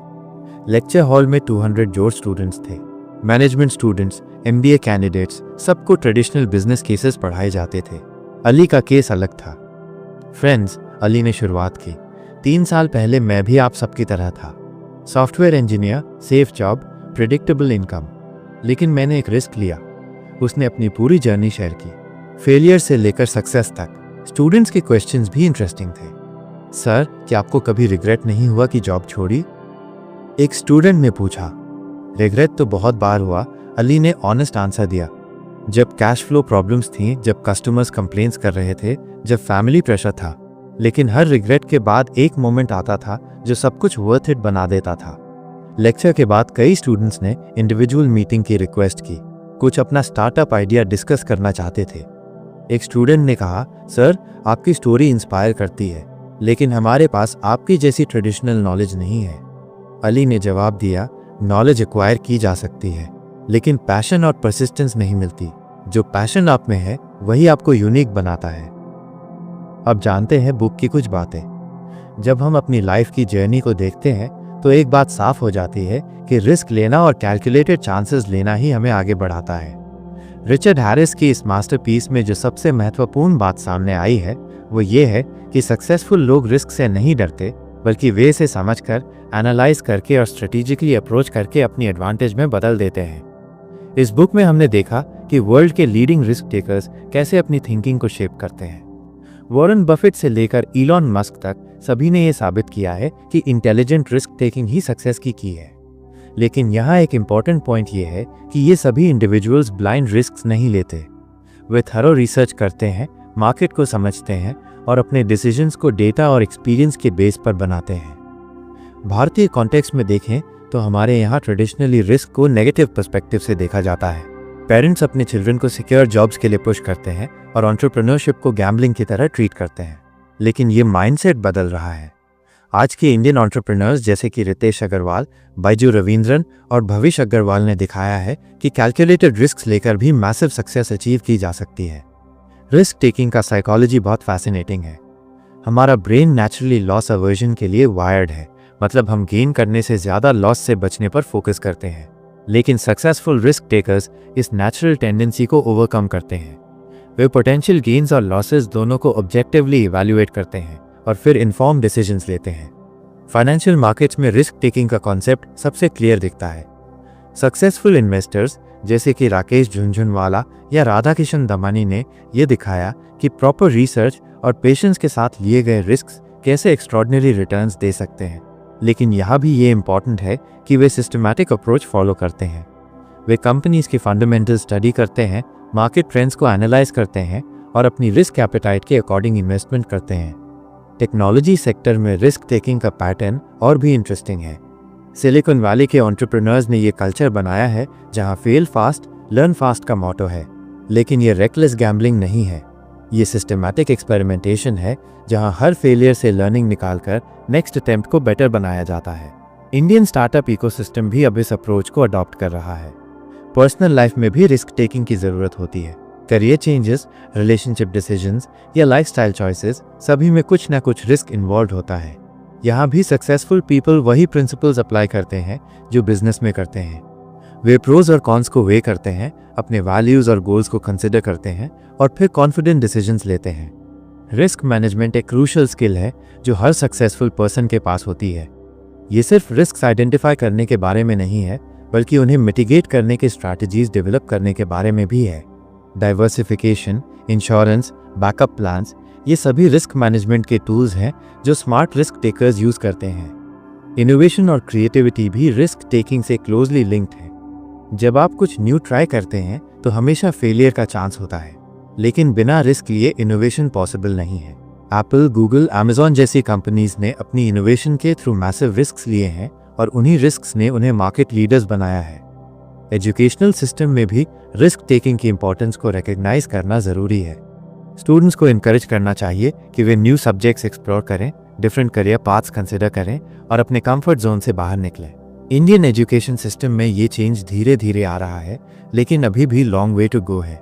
लेक्चर हॉल में 200 जोड़ स्टूडेंट्स थे। मैनेजमेंट स्टूडेंट्स, MBA कैंडिडेट्स, सबको ट्रेडिशनल बिजनेस केसेस पढ़ाए जाते थे। अली का केस अलग था। फ्रेंड्स, अली ने शुरुआत की। 3 साल पहले मैं भी आप सबकी तरह था। Software engineer, safe job, predictable income. लेकिन मैंने एक रिस्क लिया। उसने अपनी पूरी जर्नी शेयर की, फेलियर से लेकर सक्सेस तक। स्टूडेंट्स के क्वेश्चंस भी इंटरेस्टिंग थे। सर, क्या आपको कभी रिग्रेट नहीं हुआ कि जॉब छोड़ी? एक स्टूडेंट ने पूछा। रिग्रेट तो बहुत बार हुआ, अली ने ऑनेस्ट आंसर दिया। जब कैश फ्लो प्रॉब्लम्स थी, जब कस्टमर्स कंप्लेंट्स कर रहे थे, जब फैमिली प्रेशर था। लेकिन हर रिग्रेट के बाद एक मोमेंट आता था जो सब कुछ वर्थ इट बना देता था। लेक्चर के बाद कई स्टूडेंट्स ने इंडिविजुअल मीटिंग की रिक्वेस्ट की। कुछ अपना स्टार्टअप आइडिया डिस्कस करना चाहते थे। एक स्टूडेंट ने कहा, सर, आपकी स्टोरी इंस्पायर करती है, लेकिन हमारे पास आपकी जैसी ट्रेडिशनल नॉलेज नहीं है। अली ने जवाब दिया, नॉलेज एक्वायर की जा सकती है, लेकिन पैशन और परसिस्टेंस नहीं मिलती। जो पैशन आप में है वही आपको यूनिक बनाता है। अब जानते हैं बुक की कुछ बातें। जब हम अपनी लाइफ की जर्नी को देखते हैं तो एक बात साफ हो जाती है कि रिस्क लेना और कैलकुलेटेड चांसेस लेना ही हमें आगे बढ़ाता है। रिचर्ड हैरिस की इस मास्टरपीस में जो सबसे महत्वपूर्ण बात सामने आई है वो ये है कि सक्सेसफुल लोग रिस्क से नहीं डरते, बल्कि वे इसे समझकर, एनालाइज करके और स्ट्रेटेजिकली अप्रोच करके अपनी एडवांटेज में बदल देते हैं। इस बुक में हमने देखा कि वर्ल्ड के लीडिंग रिस्क टेकर्स कैसे अपनी थिंकिंग को शेप करते हैं। वॉरेन बफेट से लेकर इलॉन मस्क तक सभी ने यह साबित किया है कि इंटेलिजेंट रिस्क टेकिंग ही सक्सेस की है। लेकिन यहाँ एक इंपॉर्टेंट पॉइंट ये है कि ये सभी इंडिविजुअल्स ब्लाइंड रिस्क नहीं लेते। वे थरो रिसर्च करते हैं, मार्केट को समझते हैं और अपने डिसीजंस को डेटा और एक्सपीरियंस के बेस पर बनाते हैं। भारतीय कॉन्टेक्स्ट में देखें तो हमारे यहाँ ट्रेडिशनली रिस्क को नेगेटिव पर्सपेक्टिव से देखा जाता है। पेरेंट्स अपने चिल्ड्रन को सिक्योर जॉब्स के लिए पुश करते हैं और एंटरप्रेन्योरशिप को गैम्बलिंग की तरह ट्रीट करते हैं। लेकिन ये माइंडसेट बदल रहा है। आज के इंडियन एंटरप्रेन्योर्स जैसे कि रितेश अग्रवाल, बाइजू रविंद्रन और भविष्य अग्रवाल ने दिखाया है कि कैलकुलेटेड रिस्क लेकर भी मैसिव सक्सेस अचीव की जा सकती है। रिस्क टेकिंग का साइकोलॉजी बहुत फैसिनेटिंग है। हमारा ब्रेन नेचुरली लॉस अवर्जन के लिए वायर्ड है, मतलब हम गेन करने से ज्यादा लॉस से बचने पर फोकस करते हैं। लेकिन सक्सेसफुल रिस्क टेकर्स इस नेचुरल टेंडेंसी को ओवरकम करते हैं। वे पोटेंशियल गेन्स और लॉसेस दोनों को ऑब्जेक्टिवली इवैल्यूएट करते हैं और फिर इन्फॉर्म डिसीजंस लेते हैं। फाइनेंशियल मार्केट्स में रिस्क टेकिंग का कॉन्सेप्ट सबसे क्लियर दिखता है। सक्सेसफुल इन्वेस्टर्स जैसे कि राकेश झुनझुनवाला या राधाकिशन दमानी ने यह दिखाया कि प्रॉपर रिसर्च और पेशेंस के साथ लिए गए रिस्क कैसे एक्स्ट्रॉर्डिनरी रिटर्न्स दे सकते हैं। लेकिन यहाँ भी ये इंपॉर्टेंट है कि वे सिस्टमैटिक अप्रोच फॉलो करते हैं। वे कंपनीज की फंडामेंटल स्टडी करते हैं, मार्केट ट्रेंड्स को एनालाइज करते हैं और अपनी रिस्क एपेटाइट के अकॉर्डिंग इन्वेस्टमेंट करते हैं। टेक्नोलॉजी सेक्टर में रिस्क टेकिंग का पैटर्न और भी इंटरेस्टिंग है। सिलिकॉन वैली के एंटरप्रेन्योर्स ने ये कल्चर बनाया है जहां फेल फास्ट, लर्न फास्ट का मोटो है। लेकिन ये रेकलेस गैम्बलिंग नहीं है, ये सिस्टमैटिक एक्सपेरिमेंटेशन है जहां हर फेलियर से लर्निंग निकालकर नेक्स्ट अटेम्प्ट को बेटर बनाया जाता है। इंडियन स्टार्टअप इकोसिस्टम भी अब इस अप्रोच को अडॉप्ट कर रहा है। पर्सनल लाइफ में भी रिस्क टेकिंग की ज़रूरत होती है। करियर चेंजेस, रिलेशनशिप डिसीजंस या लाइफस्टाइल चॉइसेस, सभी में कुछ ना कुछ रिस्क इन्वॉल्व होता है। यहाँ भी सक्सेसफुल पीपल वही प्रिंसिपल्स अप्लाई करते हैं जो बिजनेस में करते हैं। वे प्रोज और कॉन्स को वे करते हैं, अपने वैल्यूज और गोल्स को कंसिडर करते हैं और फिर कॉन्फिडेंट डिसीजंस लेते हैं। रिस्क मैनेजमेंट एक क्रूशियल स्किल है जो हर सक्सेसफुल पर्सन के पास होती है। ये सिर्फ रिस्क आइडेंटिफाई करने के बारे में नहीं है, बल्कि उन्हें मिटिगेट करने के स्ट्रैटेजीज डेवलप करने के बारे में भी है। डाइवर्सिफिकेशन, इंश्योरेंस, बैकअप प्लान्स, ये सभी रिस्क मैनेजमेंट के टूल्स हैं जो स्मार्ट रिस्क टेकर्स यूज करते हैं। इनोवेशन और क्रिएटिविटी भी रिस्क टेकिंग से क्लोजली लिंक्ड है। जब आप कुछ न्यू ट्राई करते हैं तो हमेशा फेलियर का चांस होता है, लेकिन बिना रिस्क लिए इनोवेशन पॉसिबल नहीं है। एप्पल, गूगल, अमेज़न जैसी कंपनीज ने अपनी इनोवेशन के थ्रू मैसिव रिस्क लिए हैं और उन्हीं रिस्क ने उन्हें मार्केट लीडर्स बनाया है। एजुकेशनल सिस्टम में भी रिस्क टेकिंग की इंपॉर्टेंस को रिकग्नाइज करना ज़रूरी है। स्टूडेंट्स को इनकरेज करना चाहिए कि वे न्यू सब्जेक्ट्स एक्सप्लोर करें, डिफरेंट करियर पाथ्स कंसिडर करें और अपने कंफर्ट जोन से बाहर निकलें। इंडियन एजुकेशन सिस्टम में ये चेंज धीरे धीरे आ रहा है, लेकिन अभी भी लॉन्ग वे टू गो है।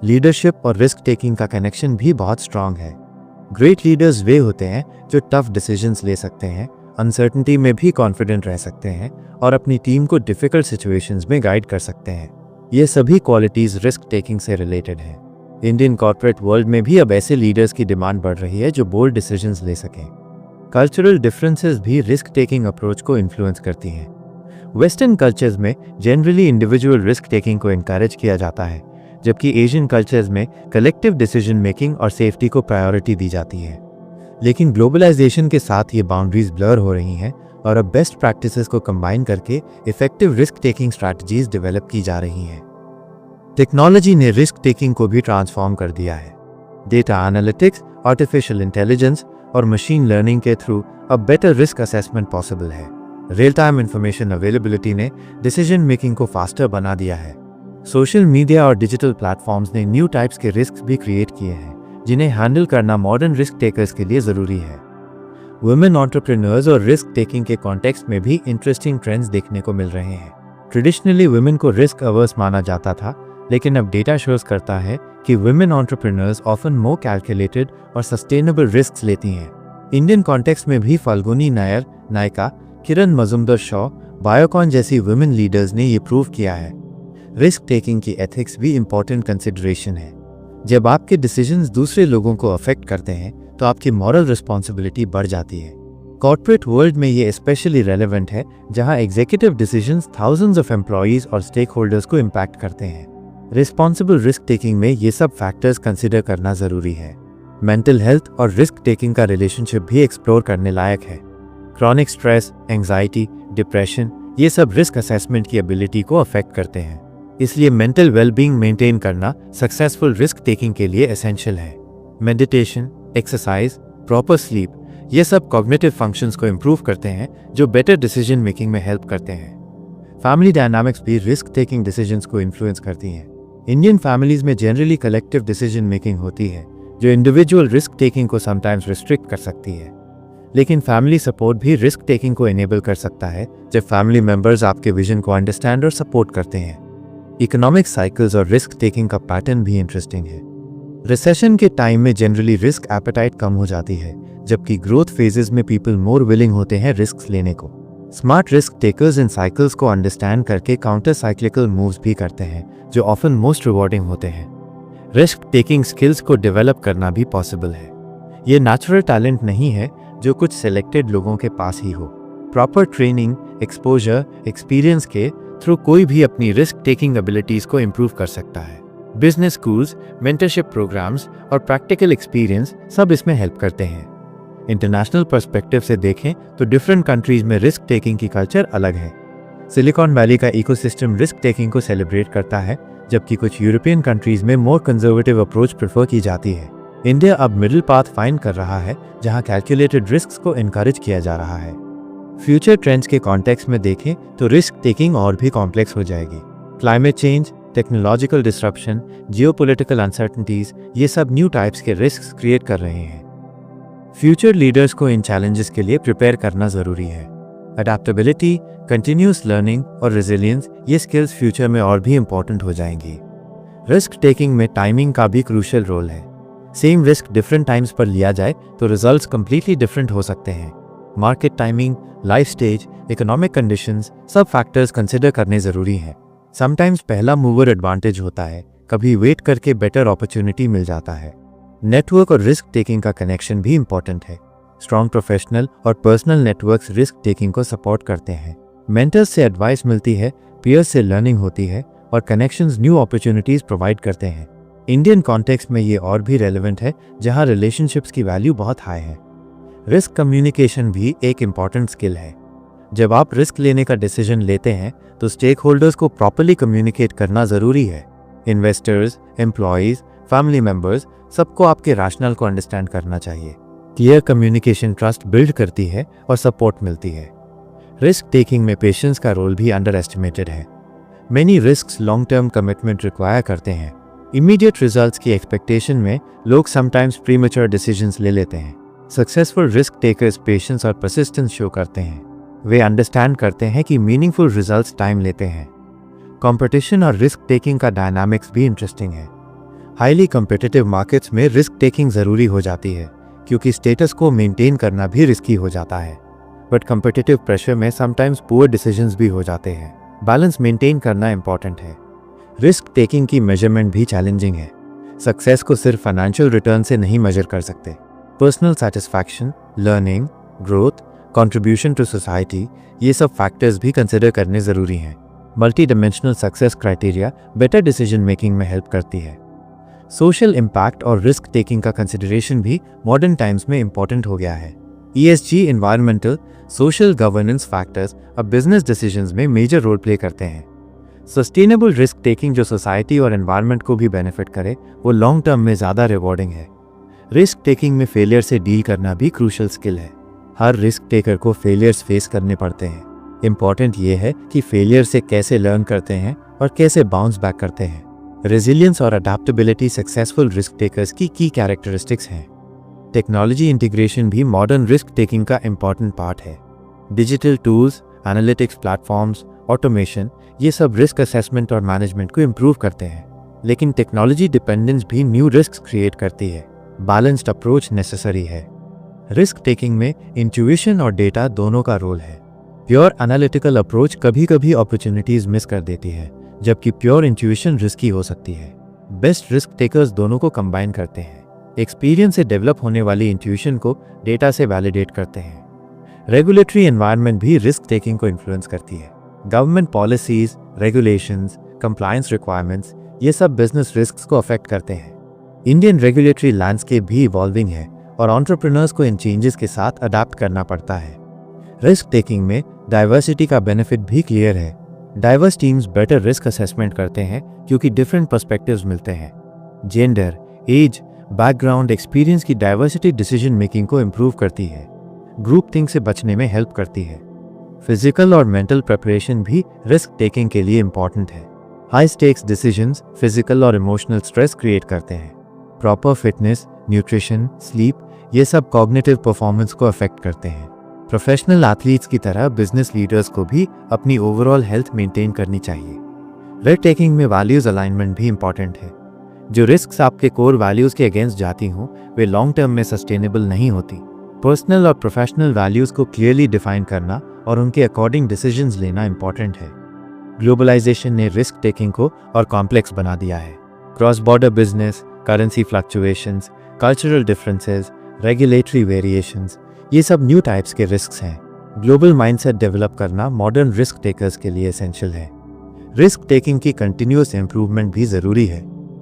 लीडरशिप और रिस्क टेकिंग का कनेक्शन भी बहुत स्ट्रांग है। ग्रेट लीडर्स वे होते हैं जो टफ डिसीजंस ले सकते हैं, अनसर्टेनिटी में भी कॉन्फिडेंट रह सकते हैं और अपनी टीम को डिफिकल्ट सिचुएशंस में गाइड कर सकते हैं। ये सभी क्वालिटीज रिस्क टेकिंग से रिलेटेड हैं। इंडियन कॉर्पोरेट वर्ल्ड में भी अब ऐसे लीडर्स की डिमांड बढ़ रही है जो बोल्ड डिसीजंस ले सकें। कल्चरल डिफरेंसेस भी रिस्क टेकिंग अप्रोच को इन्फ्लुएंस करती हैं। वेस्टर्न कल्चर्स में जनरली इंडिविजुअल रिस्क टेकिंग को इनकरेज किया जाता है, जबकि एशियन कल्चर्स में कलेक्टिव डिसीजन मेकिंग और सेफ्टी को प्रायोरिटी दी जाती है। लेकिन ग्लोबलाइजेशन के साथ ये बाउंड्रीज ब्लर हो रही हैं और अब बेस्ट प्रैक्टिसेस को कंबाइन करके effective risk taking strategies develop की जा रही हैं। टेक्नोलॉजी ने रिस्क टेकिंग को भी ट्रांसफॉर्म कर दिया है। डेटा एनालिटिक्स, आर्टिफिशियल इंटेलिजेंस और मशीन लर्निंग के थ्रू अब बेटर रिस्क असेसमेंट पॉसिबल है। रियल टाइम इंफॉर्मेशन अवेलेबिलिटी ने डिसीजन मेकिंग को फास्टर बना दिया है। सोशल मीडिया और डिजिटल प्लेटफॉर्म्स ने न्यू टाइप्स के रिस्क भी क्रिएट किए हैं, जिन्हें हैंडल करना मॉडर्न रिस्क टेकर्स के लिए ज़रूरी है। वुमेन एंटरप्रेन्योर्स और रिस्क टेकिंग के कॉन्टेक्स्ट में भी इंटरेस्टिंग ट्रेंड्स देखने को मिल रहे हैं। ट्रेडिशनली वुमेन को रिस्क अवर्स माना जाता था, लेकिन अब डेटा शोज करता है कि women entrepreneurs often more calculated और सस्टेनेबल रिस्क लेती हैं। इंडियन कॉन्टेक्स्ट में भी फाल्गुनी नायर, नायका, किरण मजुमदार-शॉ, बायोकॉन जैसी वुमेन लीडर्स ने ये प्रूव किया है। रिस्क टेकिंग की एथिक्स भी इंपॉर्टेंट कंसिडरेशन है। जब आपके डिसीजंस दूसरे लोगों को अफेक्ट करते हैं तो आपकी मॉरल रिस्पॉन्सिबिलिटी बढ़ जाती है। कॉर्पोरेट वर्ल्ड में ये स्पेशली रेलेवेंट है, जहां executive decisions thousands of employees और स्टेक होल्डर्स को इम्पैक्ट करते हैं। रिस्पॉन्सिबल रिस्क टेकिंग में ये सब फैक्टर्स कंसिडर करना जरूरी है। मेंटल हेल्थ और रिस्क टेकिंग का रिलेशनशिप भी एक्सप्लोर करने लायक है। क्रॉनिक स्ट्रेस, एंजाइटी, डिप्रेशन, ये सब रिस्क असेसमेंट की एबिलिटी को अफेक्ट करते हैं। इसलिए मेंटल वेलबींग मेंटेन करना सक्सेसफुल रिस्क टेकिंग के लिए एसेंशियल है। मेडिटेशन, एक्सरसाइज, प्रॉपर स्लीप, ये सब कॉग्निटिव फंक्शंस को इम्प्रूव करते हैं, जो बेटर डिसीजन मेकिंग में हेल्प करते हैं। फैमिली डायनामिक्स भी रिस्क टेकिंग डिसीजंस को इन्फ्लुएंस करती हैं। इंडियन फैमिलीज में जनरली कलेक्टिव डिसीजन मेकिंग होती है, जो इंडिविजुअल रिस्क टेकिंग को समटाइम्स रिस्ट्रिक्ट कर सकती है। लेकिन फैमिली सपोर्ट भी रिस्क टेकिंग को इनेबल कर सकता है, जब फैमिली मेंबर्स आपके विजन को अंडरस्टैंड और सपोर्ट करते हैं। इकोनॉमिक साइकिल्स और रिस्क टेकिंग का पैटर्न भी इंटरेस्टिंग है। रिसेशन के टाइम में जनरली रिस्क एपेटाइट कम हो जाती है, जबकि ग्रोथ फेजेस में पीपल मोर विलिंग होते हैं रिस्क लेने को। स्मार्ट रिस्क टेकर्स इन साइकिल्स को अंडरस्टैंड करके काउंटर साइक्लिकल मूव्स भी करते हैं, जो ऑफन मोस्ट रिवॉर्डिंग होते हैं। रिस्क टेकिंग स्किल्स को डेवलप करना भी पॉसिबल है। ये नेचुरल टैलेंट नहीं है जो कुछ सिलेक्टेड लोगों के पास ही हो। प्रॉपर ट्रेनिंग, एक्सपोजर, एक्सपीरियंस के थ्रू कोई भी अपनी रिस्क टेकिंग एबिलिटीज को इम्प्रूव कर सकता है। बिजनेस स्कूल्स, मेंटरशिप प्रोग्राम्स और प्रैक्टिकल एक्सपीरियंस सब इसमें हेल्प करते हैं। इंटरनेशनल पर्सपेक्टिव से देखें तो डिफरेंट कंट्रीज में रिस्क टेकिंग की कल्चर अलग है। सिलिकॉन वैली का इकोसिस्टम रिस्क टेकिंग को सेलिब्रेट करता है, जबकि कुछ यूरोपियन कंट्रीज में मोर कंजर्वेटिव अप्रोच प्रेफर की जाती है। इंडिया अब मिडिल पाथ फाइंड कर रहा है, जहां कैलकुलेटेड रिस्क को इनकरेज किया जा रहा है। फ्यूचर ट्रेंड्स के कॉन्टेक्स्ट में देखें तो रिस्क टेकिंग और भी कॉम्प्लेक्स हो जाएगी। Climate change, technological disruption, geopolitical uncertainties, ये सब न्यू टाइप्स के रिस्क क्रिएट कर रहे हैं। फ्यूचर लीडर्स को इन चैलेंजेस के लिए प्रिपेयर करना जरूरी है। अडेप्टेबिलिटी, कंटिन्यूस लर्निंग और रेजिलियंस, ये स्किल्स फ्यूचर में और भी इंपॉर्टेंट हो जाएंगी। रिस्क टेकिंग में टाइमिंग का भी क्रूशियल रोल है। सेम रिस्क डिफरेंट टाइम्स पर लिया जाए तो रिजल्ट्स कंप्लीटली डिफरेंट हो सकते हैं। Market timing, life stage, economic conditions, सब फैक्टर्स कंसिडर करने जरूरी हैं। समटाइम्स पहला मूवर एडवांटेज होता है, कभी वेट करके बेटर अपॉर्चुनिटी मिल जाता है। नेटवर्क और रिस्क टेकिंग का कनेक्शन भी इंपॉर्टेंट है। स्ट्रॉन्ग प्रोफेशनल और पर्सनल नेटवर्क्स रिस्क टेकिंग को सपोर्ट करते हैं। मेंटर्स से एडवाइस मिलती है, पीयर्स से लर्निंग होती है और कनेक्शंस न्यू अपॉर्चुनिटीज प्रोवाइड करते हैं। इंडियन कॉन्टेक्स्ट में ये और भी रेलेवेंट है जहां रिलेशनशिप्स की वैल्यू बहुत हाई है। रिस्क कम्युनिकेशन भी एक इम्पॉर्टेंट स्किल है। जब आप रिस्क लेने का डिसीजन लेते हैं तो स्टेक होल्डर्स को प्रॉपर्ली कम्युनिकेट करना ज़रूरी है। इन्वेस्टर्स, एम्प्लॉयज़, फैमिली मेंबर्स, सबको आपके रैशनल को अंडरस्टैंड करना चाहिए। क्लियर कम्युनिकेशन ट्रस्ट बिल्ड करती है और सपोर्ट मिलती है। रिस्क टेकिंग में पेशेंस का रोल भी अंडर एस्टिमेटेड है। Many risks long term commitment require करते हैं। इमीडिएट रिजल्ट्स की एक्सपेक्टेशन में लोग समटाइम्स प्रीमेच्योर डिसीजंस ले लेते हैं। सक्सेसफुल रिस्क टेकर्स पेशेंस और परसिस्टेंस शो करते हैं। वे अंडरस्टैंड करते हैं कि मीनिंगफुल रिजल्ट्स टाइम लेते हैं। कंपटीशन और रिस्क टेकिंग का डायनामिक्स भी इंटरेस्टिंग है। हाईली कम्पिटिटिव मार्केट्स में रिस्क टेकिंग ज़रूरी हो जाती है क्योंकि स्टेटस को मेंटेन करना भी रिस्की हो जाता है। बट कम्पिटिटिव प्रेशर में समटाइम्स पुअर डिसीजंस भी हो जाते हैं। बैलेंस मेंटेन करना इंपॉर्टेंट है। रिस्क टेकिंग की मेजरमेंट भी चैलेंजिंग है। सक्सेस को सिर्फ फाइनेंशियल रिटर्न से नहीं मेजर कर सकते। Personal satisfaction, learning, growth, contribution to society, ये सब फैक्टर्स भी कंसिडर करने ज़रूरी हैं। Multi dimensional success criteria better decision making में हेल्प करती है। सोशल इम्पैक्ट और रिस्क टेकिंग का कंसिडरेशन भी मॉडर्न टाइम्स में इंपॉर्टेंट हो गया है। ESG, environmental, social governance factors अब बिजनेस डिसीजंस में मेजर रोल प्ले करते हैं। सस्टेनेबल रिस्क टेकिंग जो सोसाइटी और एनवायरनमेंट को भी बेनिफिट करे, वो लॉन्ग टर्म में ज़्यादा रिवॉर्डिंग है। रिस्क टेकिंग में फेलियर से डील करना भी क्रूशल स्किल है। हर रिस्क टेकर को फेलियर्स फेस करने पड़ते हैं। इंपॉर्टेंट ये है कि फेलियर से कैसे लर्न करते हैं और कैसे बाउंस बैक करते हैं। रेजिलियंस और अडेप्टेबिलिटी सक्सेसफुल रिस्क टेकर्स की कैरेक्टरिस्टिक्स हैं। टेक्नोलॉजी इंटीग्रेशन भी मॉडर्न रिस्क टेकिंग का इंपॉर्टेंट पार्ट है। Digital tools, analytics platforms, automation, ये सब रिस्क असेसमेंट और मैनेजमेंट को इम्प्रूव करते हैं। लेकिन टेक्नोलॉजी डिपेंडेंस भी न्यू रिस्क क्रिएट करती है। बैलेंस्ड अप्रोच नेसेसरी है। रिस्क टेकिंग में इंट्यूशन और डेटा दोनों का रोल है। प्योर एनालिटिकल अप्रोच कभी कभी अपॉर्चुनिटीज मिस कर देती है, जबकि प्योर इंट्यूशन रिस्की हो सकती है। बेस्ट रिस्क टेकर्स दोनों को कंबाइन करते हैं। एक्सपीरियंस से डेवलप होने वाली इंट्यूशन को डेटा से वैलिडेट करते हैं। रेगुलेटरी एनवायरनमेंट भी रिस्क टेकिंग को इन्फ्लुएंस करती है। Government policies, regulations, compliance requirements, ये सब बिजनेस रिस्क्स को अफेक्ट करते हैं। इंडियन रेगुलेटरी लैंडस्केप भी इवॉल्विंग है और एंटरप्रेन्योर्स को इन चेंजेस के साथ अडैप्ट करना पड़ता है। रिस्क टेकिंग में डाइवर्सिटी का बेनिफिट भी क्लियर है। Diverse teams better risk assessment करते हैं क्योंकि डिफरेंट पर्सपेक्टिव्स मिलते हैं। जेंडर, एज, बैकग्राउंड, एक्सपीरियंस की डाइवर्सिटी डिसीजन मेकिंग को इम्प्रूव करती है। ग्रुप थिंक से बचने में हेल्प करती है। फिजिकल और मेंटल प्रिपरेशन भी रिस्क टेकिंग के लिए इंपॉर्टेंट है। हाई स्टेक्स डिसीजंस फिजिकल और इमोशनल स्ट्रेस क्रिएट करते हैं। प्रॉपर फिटनेस, न्यूट्रिशन, स्लीप, ये सब कॉग्निटिव परफॉर्मेंस को अफेक्ट करते हैं। प्रोफेशनल एथलीट्स की तरह बिजनेस लीडर्स को भी अपनी ओवरऑल हेल्थ मेंटेन करनी चाहिए। रिस्क टेकिंग में वैल्यूज अलाइनमेंट भी इंपॉर्टेंट है। जो रिस्क्स आपके कोर वैल्यूज के अगेंस्ट जाती हों, वे लॉन्ग टर्म में सस्टेनेबल नहीं होती। पर्सनल और प्रोफेशनल वैल्यूज को क्लियरली डिफाइन करना और उनके अकॉर्डिंग डिसीजंस लेना इंपॉर्टेंट है। ग्लोबलाइजेशन ने रिस्क टेकिंग को और कॉम्प्लेक्स बना दिया है। Cross border business, currency fluctuations, cultural differences, regulatory variations, ये सब न्यू टाइप्स के रिस्क्स हैं। ग्लोबल माइंडसेट डेवलप करना मॉडर्न रिस्क टेकर्स के लिए एसेंशियल है। रिस्क टेकिंग की कंटिन्यूअस इंप्रूवमेंट भी ज़रूरी है।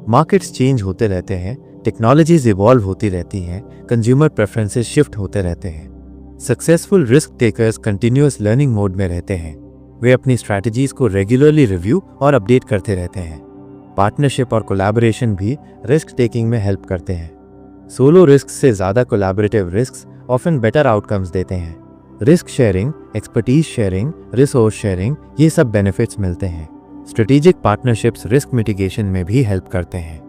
मार्केट्स चेंज होते रहते हैं, टेक्नोलॉजीज इवॉल्व होती रहती हैं, कंज्यूमर प्रेफरेंसेस शिफ्ट होते रहते हैं। Successful risk takers continuous learning mode में रहते हैं। वे अपनी स्ट्रैटेजीज को रेगुलरली रिव्यू और अपडेट करते रहते हैं। पार्टनरशिप और कोलैबोरेशन भी रिस्क टेकिंग में हेल्प करते हैं। सोलो रिस्क से ज़्यादा collaborative risk often better outcomes देते हैं। Risk sharing, expertise sharing, resource sharing, ये सब बेनिफिट्स मिलते हैं। स्ट्रेटेजिक पार्टनरशिप्स रिस्क मिटिगेशन में भी हेल्प करते हैं।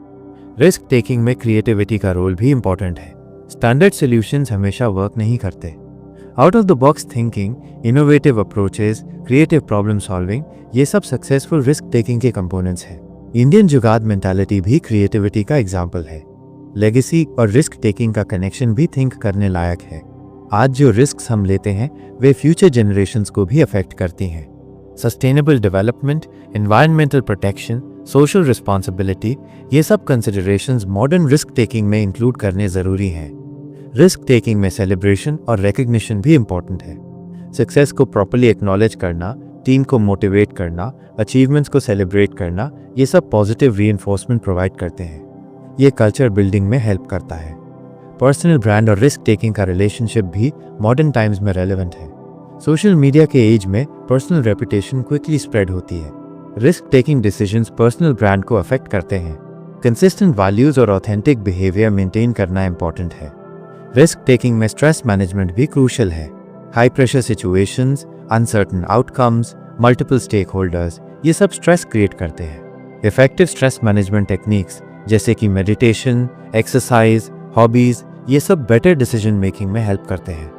रिस्क टेकिंग में क्रिएटिविटी का रोल भी इंपॉर्टेंट है। स्टैंडर्ड सॉल्यूशंस हमेशा वर्क नहीं करते। Out of the box thinking, innovative approaches, creative problem solving, ये सब सक्सेसफुल रिस्क टेकिंग के कंपोनेंट्स हैं। इंडियन जुगाड़ मेंटालिटी भी क्रिएटिविटी का एग्जाम्पल है। लेगेसी और रिस्क टेकिंग का कनेक्शन भी थिंक करने लायक है। आज जो रिस्क हम लेते हैं वे फ्यूचर जनरेशंस को भी अफेक्ट करती हैं। Sustainable development, environmental protection, social responsibility, ये सब कंसिडरेशंस मॉडर्न रिस्क टेकिंग में इंक्लूड करने ज़रूरी हैं। रिस्क टेकिंग में सेलिब्रेशन और रिकग्निशन भी इंपॉर्टेंट है। सक्सेस को प्रॉपर्ली एक्नॉलेज करना, टीम को मोटिवेट करना, अचीवमेंट्स को सेलिब्रेट करना, ये सब पॉजिटिव रीइंफोर्समेंट प्रोवाइड करते हैं। ये कल्चर बिल्डिंग में हेल्प करता है। पर्सनल ब्रांड और रिस्क टेकिंग का रिलेशनशिप भी मॉडर्न टाइम्स में रेलेवेंट है। सोशल मीडिया के एज में पर्सनल रेपुटेशन क्विकली स्प्रेड होती है। Risk taking decisions personal brand को अफेक्ट करते हैं। कंसिस्टेंट वैल्यूज और ऑथेंटिक बिहेवियर मेंटेन करना इंपॉर्टेंट है। रिस्क टेकिंग में स्ट्रेस मैनेजमेंट भी क्रूशियल है। High pressure situations, uncertain outcomes, multiple stakeholders, ये सब स्ट्रेस क्रिएट करते हैं। इफेक्टिव स्ट्रेस मैनेजमेंट टेक्निक्स जैसे कि मेडिटेशन, एक्सरसाइज, हॉबीज, ये सब बेटर डिसीजन मेकिंग में हेल्प करते हैं।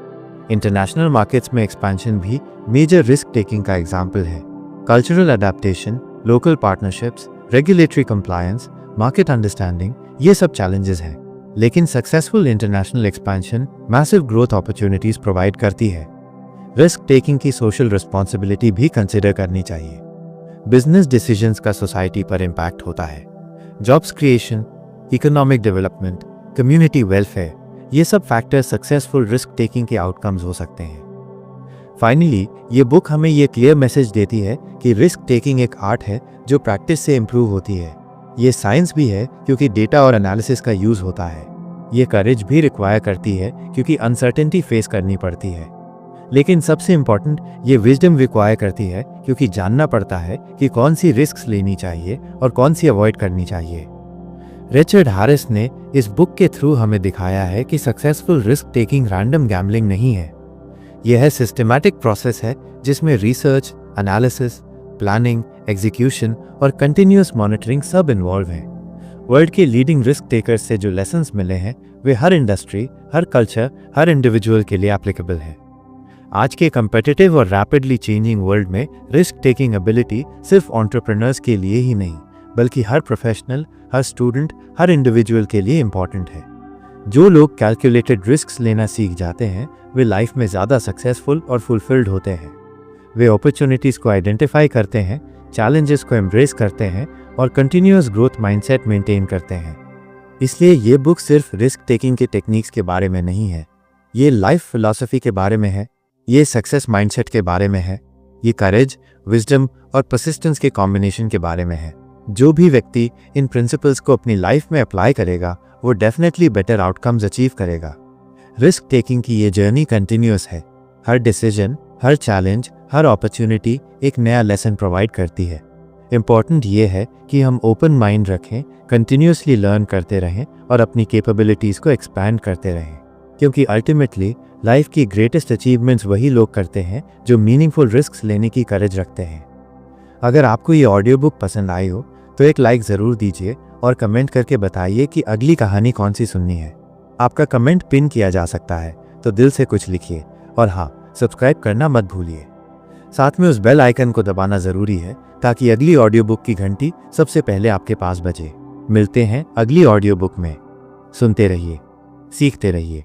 इंटरनेशनल मार्केट्स में एक्सपेंशन भी मेजर रिस्क टेकिंग का एग्जाम्पल है। Cultural adaptation, local partnerships, regulatory compliance, market understanding, ये सब चैलेंजेस हैं। लेकिन successful international expansion massive growth opportunities provide करती है। रिस्क टेकिंग की सोशल रिस्पॉन्सिबिलिटी भी कंसिडर करनी चाहिए। बिजनेस डिसीजंस का सोसाइटी पर इम्पैक्ट होता है। Jobs creation, economic development, community welfare, ये सब फैक्टर्स सक्सेसफुल रिस्क टेकिंग के आउटकम्स हो सकते हैं। फाइनली, ये बुक हमें ये क्लियर मैसेज देती है कि रिस्क टेकिंग एक आर्ट है जो प्रैक्टिस से इम्प्रूव होती है। ये साइंस भी है क्योंकि डेटा और एनालिसिस का यूज होता है। ये करेज भी रिक्वायर करती है क्योंकि अनसर्टेनिटी फेस करनी पड़ती है। लेकिन सबसे इम्पॉर्टेंट, ये विजडम रिक्वायर करती है क्योंकि जानना पड़ता है कि कौन सी रिस्क लेनी चाहिए और कौन सी अवॉइड करनी चाहिए। रिचर्ड हैरिस ने इस बुक के थ्रू हमें दिखाया है कि successful risk taking random gambling नहीं है। यह है सिस्टमैटिक प्रोसेस है जिसमें रिसर्च, एनालिसिस, प्लानिंग, एग्जीक्यूशन और कंटिन्यूअस मॉनिटरिंग सब इन्वॉल्व हैं। वर्ल्ड के लीडिंग रिस्क टेकर्स से जो लेसन्स मिले हैं वे हर इंडस्ट्री, हर कल्चर, हर इंडिविजुअल के लिए एप्लीकेबल है। आज के कंपेटिटिव और रैपिडली चेंजिंग वर्ल्ड में रिस्क टेकिंग एबिलिटी सिर्फ एंटरप्रेन्योर्स के लिए ही नहीं बल्कि हर प्रोफेशनल, हर स्टूडेंट, हर इंडिविजुअल के लिए इम्पॉर्टेंट है। जो लोग कैलकुलेटेड रिस्क्स लेना सीख जाते हैं वे लाइफ में ज़्यादा सक्सेसफुल और फुलफिल्ड होते हैं। वे अपॉर्चुनिटीज़ को आइडेंटिफाई करते हैं, चैलेंजेस को एम्ब्रेस करते हैं और कंटिन्यूअस ग्रोथ माइंडसेट मेंटेन करते हैं। इसलिए ये बुक सिर्फ रिस्क टेकिंग के टेक्निक्स के बारे में नहीं है, ये लाइफ फिलॉसफी के बारे में है, ये सक्सेस माइंडसेट के बारे में है, ये करेज, विजडम और परसिस्टेंस के कॉम्बिनेशन के बारे में है। जो भी व्यक्ति इन प्रिंसिपल्स को अपनी लाइफ में अप्लाई करेगा वो डेफिनेटली बेटर आउटकम्स अचीव करेगा। रिस्क टेकिंग की ये जर्नी कंटिन्यूअस है। हर डिसीजन, हर चैलेंज, हर अपॉर्चुनिटी एक नया लेसन प्रोवाइड करती है। इम्पॉर्टेंट ये है कि हम ओपन माइंड रखें, कंटिन्यूअसली लर्न करते रहें और अपनी कैपेबिलिटीज़ को एक्सपैंड करते रहें, क्योंकि अल्टीमेटली लाइफ की ग्रेटेस्ट अचीवमेंट्स वही लोग करते हैं जो मीनिंगफुल रिस्क लेने की करेज रखते हैं। अगर आपको ये ऑडियो बुक पसंद आई हो तो एक लाइक ज़रूर दीजिए और कमेंट करके बताइए कि अगली कहानी कौन सी सुननी है। आपका कमेंट पिन किया जा सकता है, तो दिल से कुछ लिखिए और हाँ, सब्सक्राइब करना मत भूलिए। साथ में उस बेल आइकन को दबाना ज़रूरी है ताकि अगली ऑडियो बुक की घंटी सबसे पहले आपके पास बजे। मिलते हैं अगली ऑडियो बुक में। सुनते रहिए, सीखते रहिए।